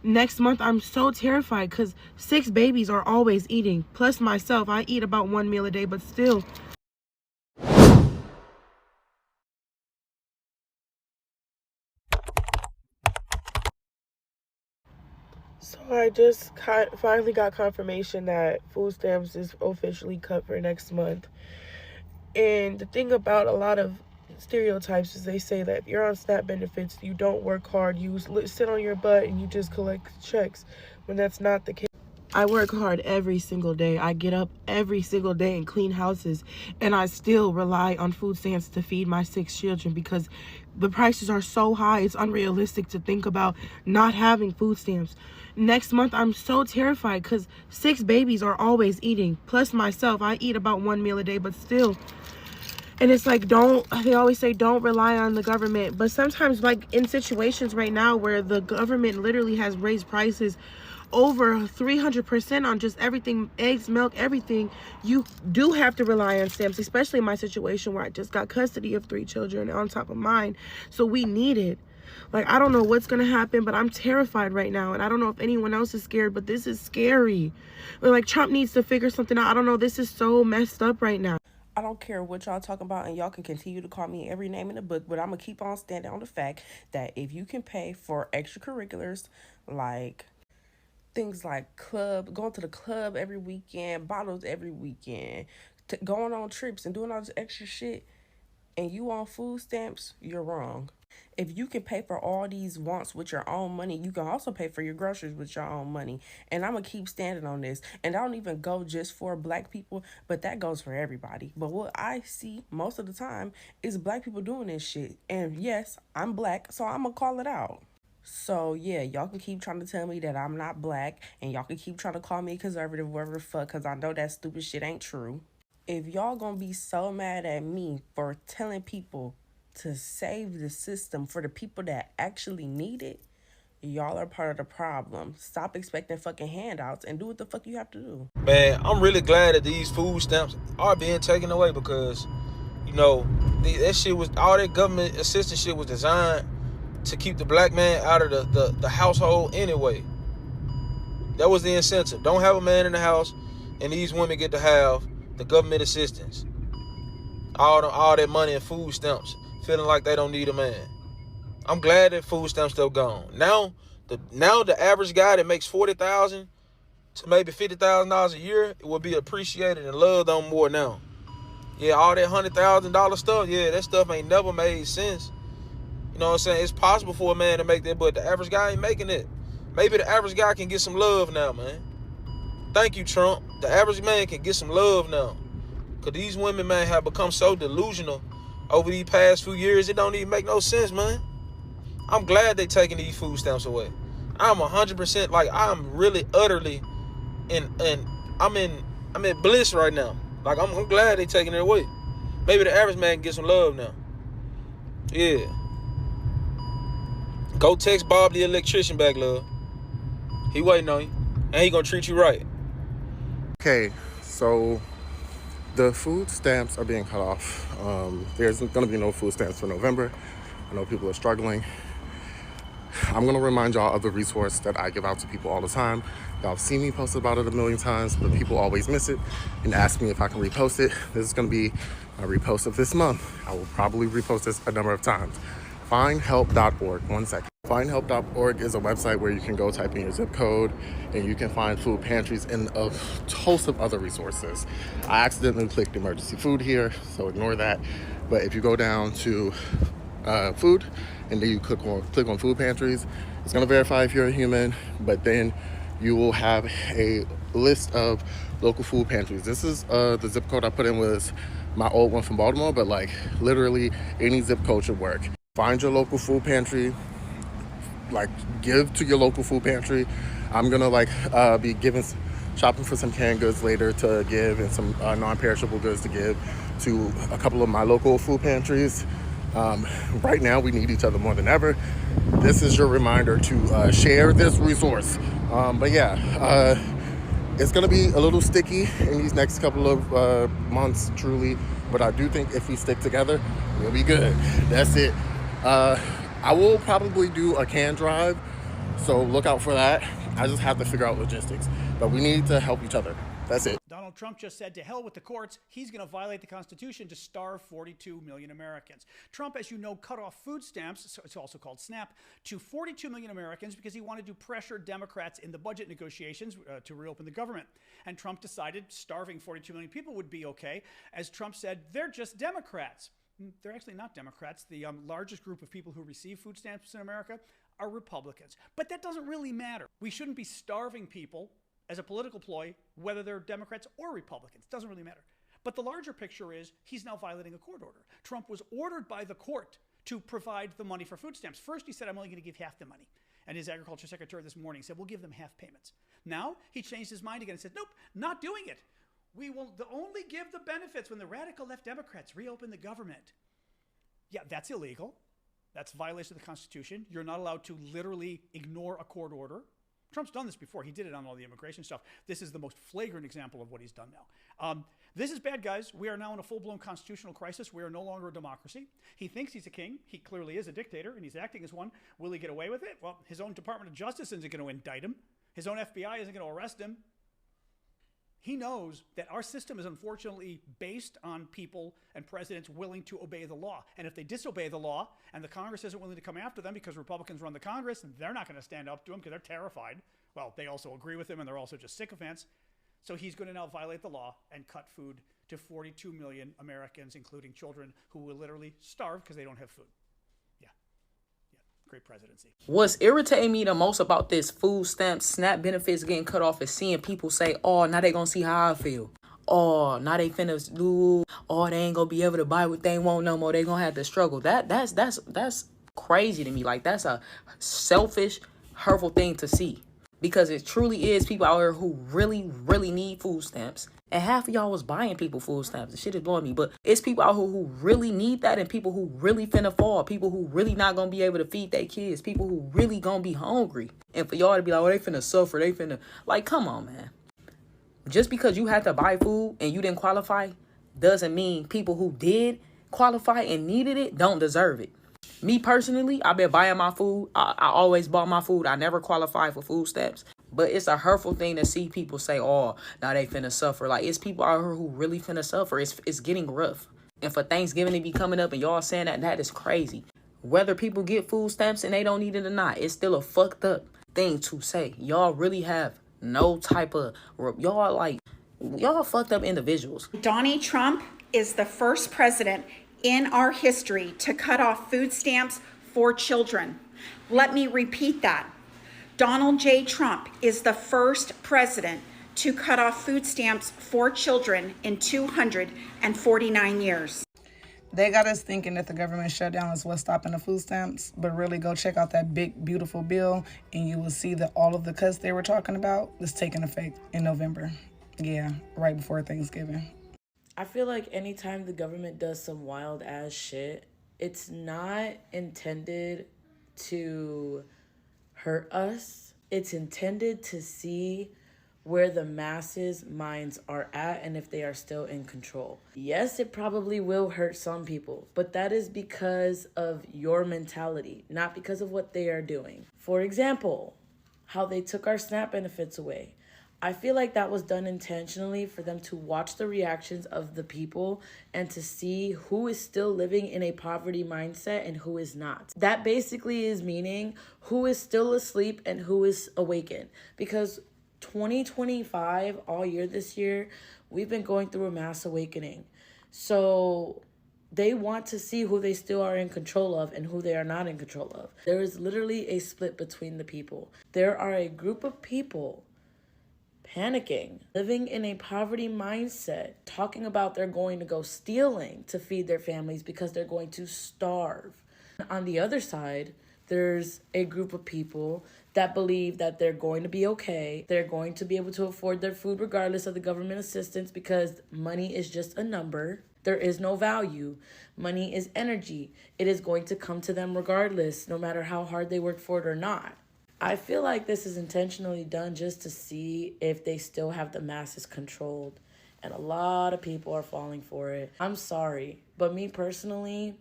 Next month, I'm so terrified because 6 babies are always eating. Plus myself, I eat about 1 meal a day, but still. So I just finally got confirmation that food stamps is officially cut for next month. And the thing about a lot of stereotypes is they say that if you're on SNAP benefits, you don't work hard, you sit on your butt and you just collect checks, when that's not the case. I work hard every single day. I get up every single day and clean houses, and I still rely on food stamps to feed my 6 children because the prices are so high. It's unrealistic to think about not having food stamps. Next month, I'm so terrified because 6 babies are always eating. Plus myself, I eat about 1 meal a day, but still. And it's like, they always say don't rely on the government. But sometimes, like in situations right now where the government literally has raised prices over 300% on just everything, eggs, milk, everything, you do have to rely on stamps, especially in my situation where I just got custody of 3 children on top of mine. So we need it. Like, I don't know what's going to happen, but I'm terrified right now. And I don't know if anyone else is scared, but this is scary. Like, Trump needs to figure something out. I don't know. This is so messed up right now. I don't care what y'all talking about, and y'all can continue to call me every name in the book, but I'm going to keep on standing on the fact that if you can pay for extracurriculars like things like going to the club every weekend, bottles every weekend, going on trips and doing all this extra shit, and you on food stamps, you're wrong. If you can pay for all these wants with your own money, you can also pay for your groceries with your own money. And I'm going to keep standing on this. And I don't even go just for black people, but that goes for everybody. But what I see most of the time is black people doing this shit. And yes, I'm black, so I'm going to call it out. So yeah, y'all can keep trying to tell me that I'm not black, and y'all can keep trying to call me conservative, whatever the fuck, because I know that stupid shit ain't true. If y'all gonna be so mad at me for telling people to save the system for the people that actually need it, y'all are part of the problem. Stop expecting fucking handouts and do what the fuck you have to do. Man, I'm really glad that these food stamps are being taken away because, that shit was, all that government assistance shit was designed to keep the black man out of the household anyway. That was the incentive. Don't have a man in the house, and these women get to have the government assistance. All that money in food stamps, feeling like they don't need a man. I'm glad that food stamps still gone. Now the average guy that makes $40,000 to maybe $50,000 a year, it will be appreciated and loved on more now. Yeah, all that $100,000 stuff, yeah, that stuff ain't never made sense. You know what I'm saying? It's possible for a man to make that, but the average guy ain't making it. Maybe the average guy can get some love now, man. Thank you, Trump. The average man can get some love now. Because these women, man, have become so delusional over these past few years, it don't even make no sense, man. I'm glad they taking these food stamps away. I'm 100%, like, I'm really utterly I'm in bliss right now. Like, I'm glad they taking it away. Maybe the average man can get some love now. Yeah. Go text Bob the electrician back, love. He waiting on you. And he gonna treat you right. Okay, so the food stamps are being cut off. There's going to be no food stamps for November. I know people are struggling. I'm going to remind y'all of the resource that I give out to people all the time. Y'all have seen me post about it a million times, but people always miss it and ask me if I can repost it. This is going to be a repost of this month. I will probably repost this a number of times. Findhelp.org. One second. Findhelp.org is a website where you can go type in your zip code and you can find food pantries and a host of other resources. I accidentally clicked emergency food here, so ignore that. But if you go down to food and then you click on food pantries, it's going to verify if you're a human, but then you will have a list of local food pantries. This is the zip code I put in was my old one from Baltimore, but like literally any zip code should work. Find your local food pantry, like give to your local food pantry. I'm gonna be shopping for some canned goods later to give and some non-perishable goods to give to a couple of my local food pantries. Right now we need each other more than ever. This is your reminder to share this resource. But yeah, it's gonna be a little sticky in these next couple of months, truly. But I do think if we stick together, we'll be good. That's it. I will probably do a can drive So look out for that. I just have to figure out logistics. But we need to help each other. That's it. Donald Trump just said to hell with the courts. He's going to violate the Constitution to starve 42 million Americans. Trump, as you know, cut off food stamps, so it's also called SNAP, to 42 million Americans because he wanted to pressure Democrats in the budget negotiations to reopen the government. And Trump decided starving 42 million people would be okay. As Trump said, they're just Democrats. They're actually not Democrats. The largest group of people who receive food stamps in America are Republicans. But that doesn't really matter. We shouldn't be starving people as a political ploy, whether they're Democrats or Republicans. It doesn't really matter. But the larger picture is he's now violating a court order. Trump was ordered by the court to provide the money for food stamps. First, he said, I'm only going to give half the money. And his agriculture secretary this morning said, we'll give them half payments. Now, he changed his mind again and said, nope, not doing it. We will only give the benefits when the radical left Democrats reopen the government. Yeah, that's illegal. That's a violation of the Constitution. You're not allowed to literally ignore a court order. Trump's done this before. He did it on all the immigration stuff. This is the most flagrant example of what he's done now. This is bad, guys. We are now in a full-blown constitutional crisis. We are no longer a democracy. He thinks he's a king. He clearly is a dictator, and he's acting as one. Will he get away with it? Well, his own Department of Justice isn't going to indict him. His own FBI isn't going to arrest him. He knows that our system is unfortunately based on people and presidents willing to obey the law. And if they disobey the law and the Congress isn't willing to come after them because Republicans run the Congress and they're not going to stand up to him because they're terrified. Well, they also agree with him and they're also just sycophants. So he's going to now violate the law and cut food to 42 million Americans, including children who will literally starve because they don't have food. Great presidency. What's irritating me the most about this food stamp SNAP benefits getting cut off is seeing people say, oh, now they gonna see how I feel. Oh, now they finna do, oh, they ain't gonna be able to buy what they want no more. They gonna have to struggle. That's crazy to me. Like, that's a selfish, hurtful thing to see. Because it truly is people out here who really, really need food stamps. And half of y'all was buying people food stamps. The shit is blowing me. But it's people out here who really need that and people who really finna fall. People who really not gonna be able to feed their kids. People who really gonna be hungry. And for y'all to be like, oh, they finna suffer. They finna... Like, come on, man. Just because you had to buy food and you didn't qualify doesn't mean people who did qualify and needed it don't deserve it. Me personally, I've been buying my food. I always bought my food. I never qualified for food stamps. But it's a hurtful thing to see people say, oh, now they finna suffer. Like, it's people out here who really finna suffer. It's getting rough. And for Thanksgiving to be coming up and y'all saying that is crazy. Whether people get food stamps and they don't need it or not, it's still a fucked up thing to say. Y'all really have no type of... Y'all fucked up individuals. Donnie Trump is the first president in our history to cut off food stamps for children. Let me repeat that. Donald J. Trump is the first president to cut off food stamps for children in 249 years. They got us thinking that the government shutdown is what's stopping the food stamps, but really go check out that big, beautiful bill, and you will see that all of the cuts they were talking about is taking effect in November. Yeah, right before Thanksgiving. I feel like anytime the government does some wild ass shit, it's not intended to hurt us. It's intended to see where the masses' minds are at and if they are still in control. Yes, it probably will hurt some people, but that is because of your mentality, not because of what they are doing. For example, how they took our SNAP benefits away. I feel like that was done intentionally for them to watch the reactions of the people and to see who is still living in a poverty mindset and who is not. That basically is meaning who is still asleep and who is awakened. Because 2025, all year this year, we've been going through a mass awakening. So they want to see who they still are in control of and who they are not in control of. There is literally a split between the people. There are a group of people panicking, living in a poverty mindset, talking about they're going to go stealing to feed their families because they're going to starve. On the other side, there's a group of people that believe that they're going to be okay. They're going to be able to afford their food regardless of the government assistance because money is just a number. There is no value. Money is energy. It is going to come to them regardless, no matter how hard they work for it or not. I feel like this is intentionally done just to see if they still have the masses controlled. And a lot of people are falling for it. I'm sorry, but me personally,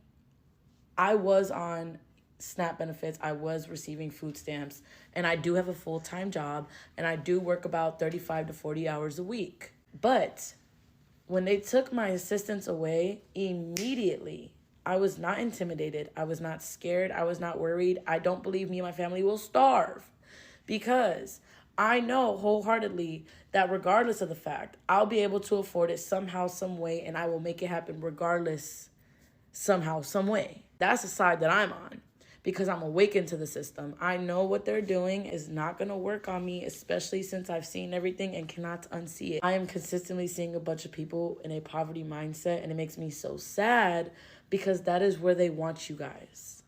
I was on SNAP benefits, I was receiving food stamps, and I do have a full-time job, and I do work about 35 to 40 hours a week. But when they took my assistance away, immediately, I was not intimidated. I was not scared. I was not worried. I don't believe me and my family will starve, because I know wholeheartedly that regardless of the fact, I'll be able to afford it somehow, some way, and I will make it happen regardless, somehow, some way. That's the side that I'm on, because I'm awakened to the system. I know what they're doing is not going to work on me, especially since I've seen everything and cannot unsee it. I am consistently seeing a bunch of people in a poverty mindset, and it makes me so sad, because that is where they want you guys.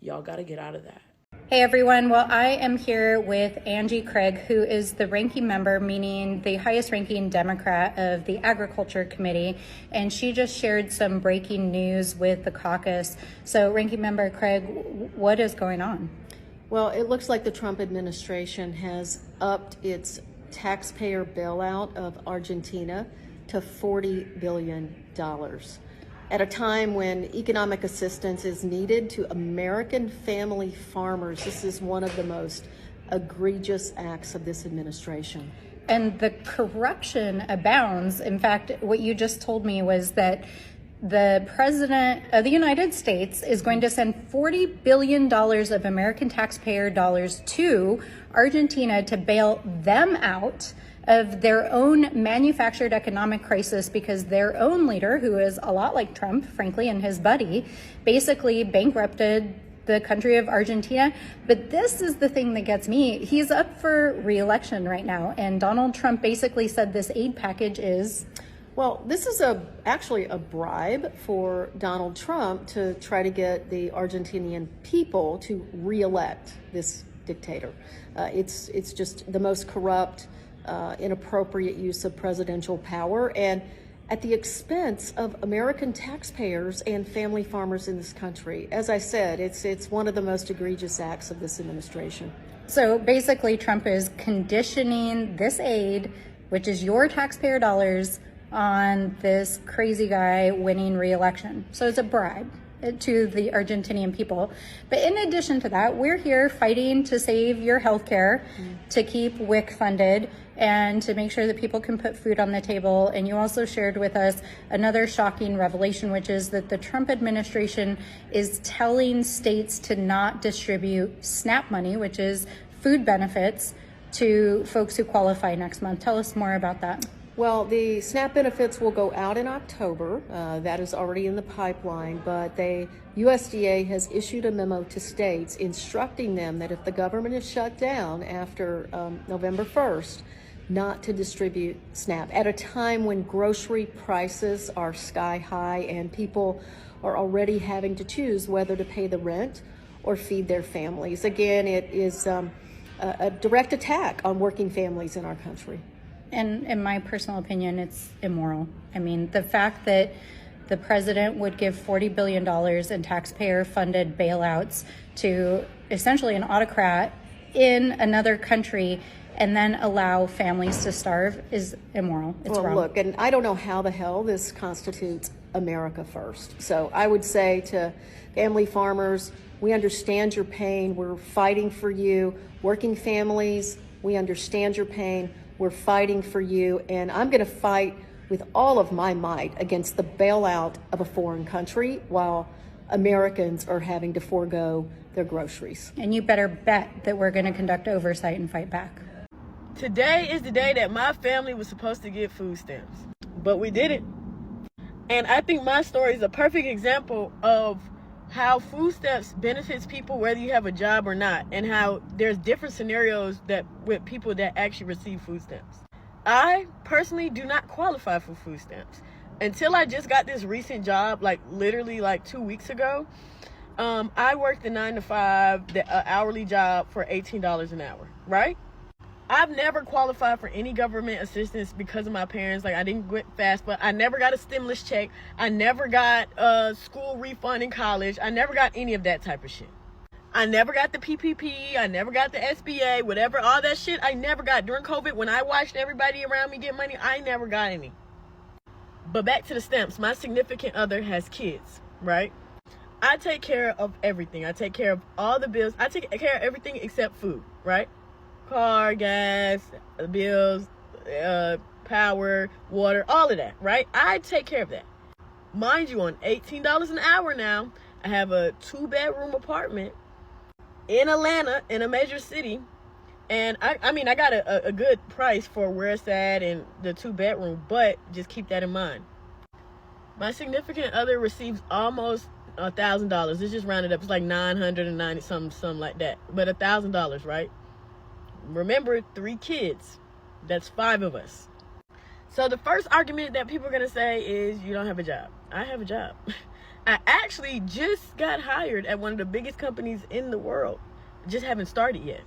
Y'all got to get out of that. Hey everyone, well, I am here with Angie Craig, who is the ranking member, meaning the highest ranking Democrat of the Agriculture Committee, and she just shared some breaking news with the caucus. So ranking member Craig, what is going on? Well, it looks like the Trump administration has upped its taxpayer bailout of Argentina to $40 billion. At a time when economic assistance is needed to American family farmers, this is one of the most egregious acts of this administration. And the corruption abounds. In fact, what you just told me was that the President of the United States is going to send $40 billion of American taxpayer dollars to Argentina to bail them out of their own manufactured economic crisis, because their own leader, who is a lot like Trump, frankly, and his buddy, basically bankrupted the country of Argentina. But this is the thing that gets me. He's up for re-election right now, and Donald Trump basically said this aid package is... Well, this is actually a bribe for Donald Trump to try to get the Argentinian people to re-elect this dictator. It's just the most corrupt, inappropriate use of presidential power, and at the expense of American taxpayers and family farmers in this country. As I said, it's one of the most egregious acts of this administration. So basically, Trump is conditioning this aid, which is your taxpayer dollars, on this crazy guy winning re-election. So it's a bribe to the Argentinian people. But in addition to that, we're here fighting to save your healthcare, to keep WIC funded, and to make sure that people can put food on the table. And you also shared with us another shocking revelation, which is that the Trump administration is telling states to not distribute SNAP money, which is food benefits, to folks who qualify next month. Tell us more about that. Well, the SNAP benefits will go out in October. That is already in the pipeline, but USDA has issued a memo to states instructing them that if the government is shut down after November 1st, not to distribute SNAP at a time when grocery prices are sky high and people are already having to choose whether to pay the rent or feed their families. Again, it is a direct attack on working families in our country. And in my personal opinion, it's immoral. I mean, the fact that the president would give $40 billion in taxpayer-funded bailouts to essentially an autocrat in another country and then allow families to starve is immoral. It's wrong. Look, and I don't know how the hell this constitutes America first. So I would say to family farmers, we understand your pain. We're fighting for you. Working families, we understand your pain. We're fighting for you, and I'm going to fight with all of my might against the bailout of a foreign country while Americans are having to forego their groceries. And you better bet that we're going to conduct oversight and fight back. Today is the day that my family was supposed to get food stamps, but we didn't. And I think my story is a perfect example of how food stamps benefits people whether you have a job or not, and how there's different scenarios that with people that actually receive food stamps. I personally do not qualify for food stamps. Until I just got this recent job, literally 2 weeks ago, I worked a 9-to-5, the hourly job for $18 an hour, right? I've never qualified for any government assistance because of my parents. I didn't get FAFSA. I never got a stimulus check. I never got a school refund in college. I never got any of that type of shit. I never got the PPP. I never got the SBA, whatever, all that shit. I never got. During COVID, when I watched everybody around me get money, I never got any. But back to the stamps. My significant other has kids, right? I take care of everything. I take care of all the bills. I take care of everything except food, right? Car, gas, bills, power, water, all of that, right? I take care of that. Mind you, on $18 an hour now, I have a 2-bedroom apartment in Atlanta, in a major city. And I mean, I got a good price for where it's at and the 2-bedroom, but just keep that in mind. My significant other receives almost $1,000. It's just rounded up. It's like $990 something like that. But $1,000, right? Remember, 3 kids. That's 5 of us. So the first argument that people are gonna say is you don't have a job. I have a job. I actually just got hired at one of the biggest companies in the world. Just haven't started yet.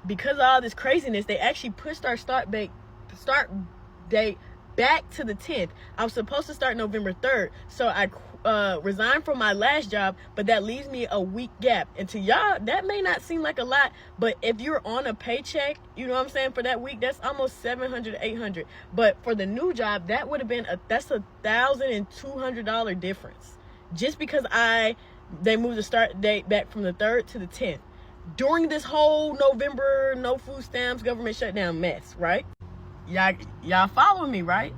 Because of all this craziness, they actually pushed our start date back to the 10th. I was supposed to start November 3rd. So I resigned from my last job, but that leaves me a week gap. And to y'all, that may not seem like a lot, but if you're on a paycheck, you know what I'm saying, for that week, that's almost $700, $800. But for the new job, that would have been that's $1,200 difference. Just because they moved the start date back from the 3rd to the 10th. During this whole November, no food stamps, government shutdown mess, right? Y'all following me, right?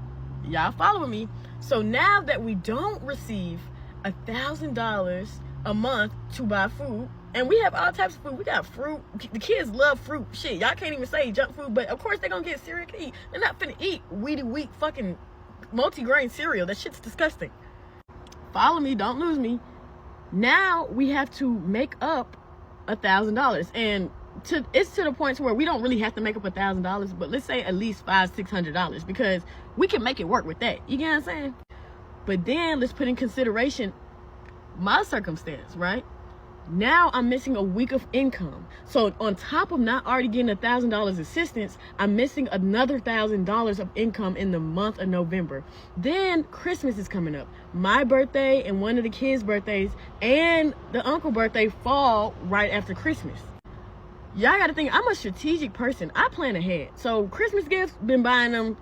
Y'all following me. So now that we don't receive $1,000 a month to buy food, and we have all types of food. We got fruit. The kids love fruit. Shit, y'all can't even say junk food, but of course they're gonna get cereal to eat. They're not finna eat weedy wheat fucking multi-grain cereal. That shit's disgusting. Follow me, don't lose me. Now we have to make up $1,000, and it's to the point where we don't really have to make up $1,000, but let's say at least $500-600, because we can make it work with that. You get what I'm saying? But then let's put in consideration my circumstance, right? Now I'm missing a week of income. So on top of not already getting $1,000 assistance, I'm missing another $1,000 of income in the month of November. Then Christmas is coming up. My birthday and one of the kids' birthdays and the uncle's birthday fall right after Christmas. Y'all gotta think, I'm a strategic person. I plan ahead. So Christmas gifts, been buying them.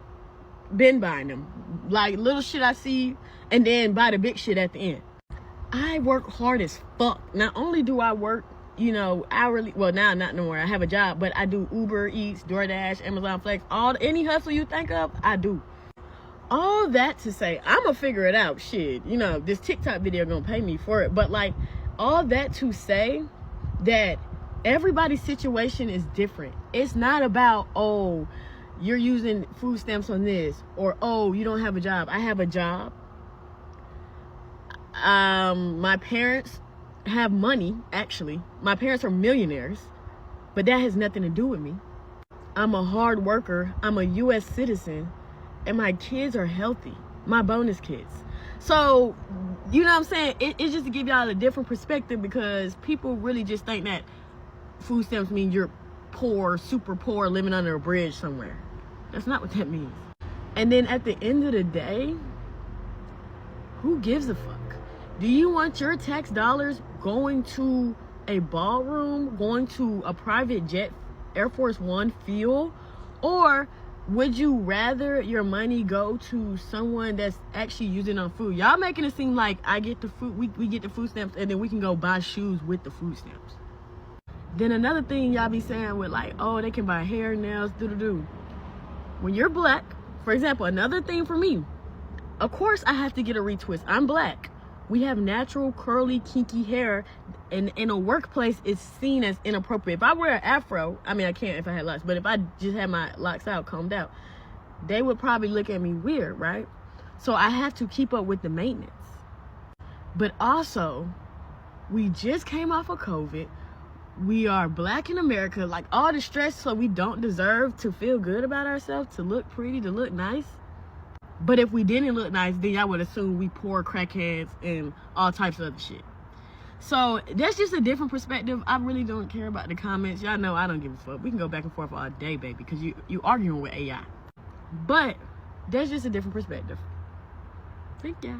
Like little shit I see, and then buy the big shit at the end. I work hard as fuck. Not only do I work, hourly, well now not no more, I have a job, but I do Uber Eats, DoorDash, Amazon Flex, any hustle you think of, I do. All that to say, I'ma figure it out, shit. This TikTok video gonna pay me for it, but like, all that to say that everybody's situation is different. It's not about, oh, you're using food stamps on this, or oh, you don't have a job. I have a job. My parents have money, actually. My parents are millionaires, but that has nothing to do with me. I'm a hard worker. I'm a U.S. citizen, and my kids are healthy. My bonus kids. So, you know what I'm saying? It's just to give y'all a different perspective, because people really just think that food stamps mean you're poor, super poor, living under a bridge somewhere. That's not what that means. And then at the end of the day, who gives a fuck? Do you want your tax dollars going to a ballroom, going to a private jet, Air Force One fuel? Or would you rather your money go to someone that's actually using on food? Y'all making it seem like I get the food, we get the food stamps, and then we can go buy shoes with the food stamps. Then another thing y'all be saying with like, oh, they can buy hair, nails, do. When you're black, for example, another thing for me, of course I have to get a retwist. I'm black. We have natural, curly, kinky hair, and in a workplace, it's seen as inappropriate. If I wear an afro, I mean, I can't if I had locks, but if I just had my locks out, combed out, they would probably look at me weird, right? So I have to keep up with the maintenance. But also, we just came off of COVID. We are black in America, like all the stress, so we don't deserve to feel good about ourselves, to look pretty, to look nice. But if we didn't look nice, then y'all would assume we poor crackheads and all types of other shit. So that's just a different perspective. I really don't care about the comments. Y'all know I don't give a fuck. We can go back and forth all day, baby, because you arguing with AI. But that's just a different perspective. Thank ya.